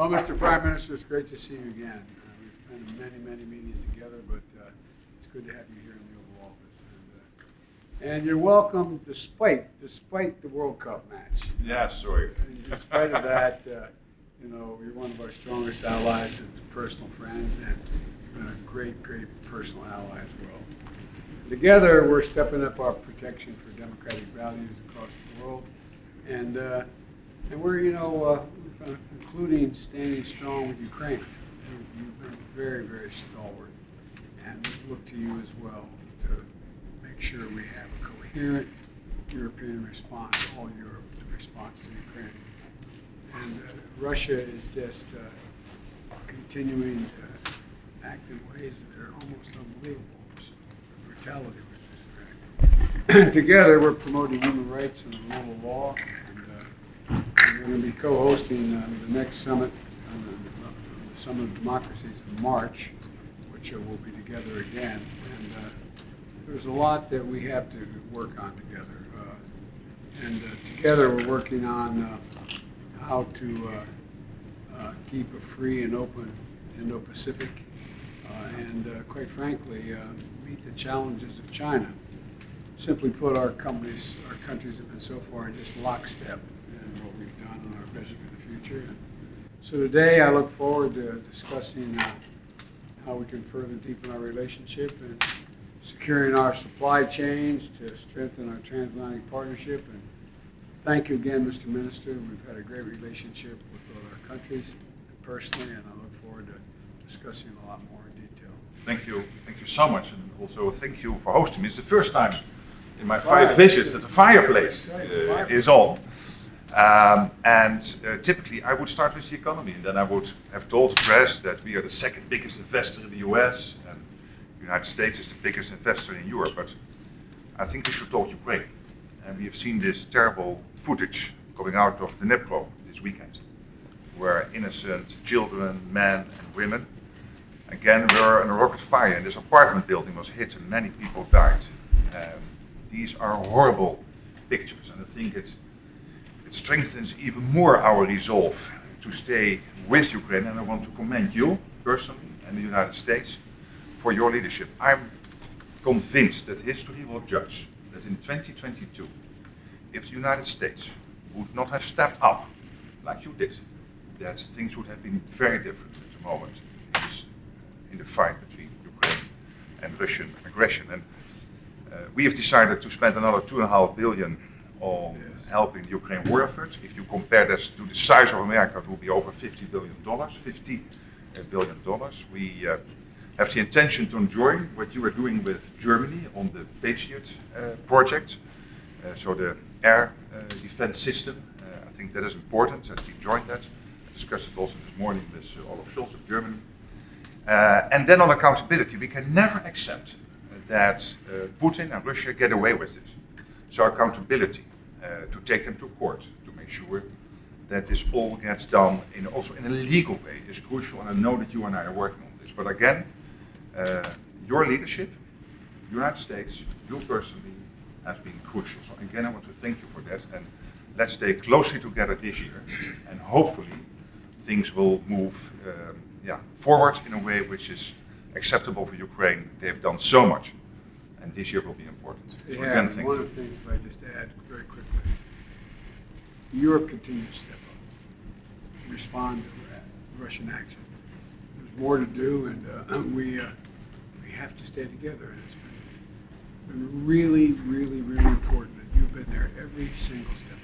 Well, Mr. Prime Minister, it's great to see you again. We've been in many meetings together, but it's good to have you here in the Oval Office. And you're welcome despite the World Cup match. Yeah, sorry. And in spite of that, you're one of our strongest allies and personal friends, and you've been a great personal ally as well. Together, we're stepping up our protection for democratic values across the world, and we're, including standing strong with Ukraine. You've been very stalwart, and we look to you as well to make sure we have a coherent European response, all Europe, to response to Ukraine. And Russia is just continuing to act in ways that are almost unbelievable. Brutality with this. Together, we're promoting human rights and the rule of law, and we're going to be co-hosting the next summit, the Summit of Democracies in March, which we'll be together again. And there's a lot that we have to work on together. Together, we're working on how to keep a free and open Indo-Pacific, and quite frankly, meet the challenges of China. Simply put, our countries have been so far in just lockstep in what we've done and our vision for the future. And so today, I look forward to discussing how we can further deepen our relationship and securing our supply chains to strengthen our transatlantic partnership. And thank you again, Mr. Minister. We've had a great relationship with all our countries personally, and I look forward to discussing a lot more in detail. Thank you so much, and also thank you for hosting me. It's the first time in my 5 visits that the fireplace is on. Typically I would start with the economy, and then I would have told the press that we are the second biggest investor in the US, and the United States is the biggest investor in Europe. But I think we should talk Ukraine. And we have seen this terrible footage coming out of the Dnipro this weekend, where innocent children, men and women, again, were in a rocket fire, and this apartment building was hit and many people died. These are horrible pictures, and I think it strengthens even more our resolve to stay with Ukraine, and I want to commend you personally and the United States for your leadership. I'm convinced that history will judge that in 2022, if the United States would not have stepped up like you did, that things would have been very different at the moment in the fight between Ukraine and Russian aggression. And we have decided to spend another $2.5 billion on helping the Ukraine war effort. If you compare that to the size of America, it will be over $50 billion. We have the intention to join what you are doing with Germany on the Patriot project, so the air defense system. I think that is important that we join that. I discussed it also this morning with Olaf Scholz of Germany. And then on accountability, we can never accept that Putin and Russia get away with this. So accountability, to take them to court, to make sure that this all gets done also in a legal way, is crucial, and I know that you and I are working on this. But again, your leadership, United States, you personally, has been crucial. So again, I want to thank you for that, and let's stay closely together this year, and hopefully things will move forward in a way which is acceptable for Ukraine. They've done so much, and this year will be important. So again, thank one you. of the things, if I just add very quickly, Europe continues to step up, respond to Russian action. There's more to do, and we have to stay together. And it's been really important that you've been there every single step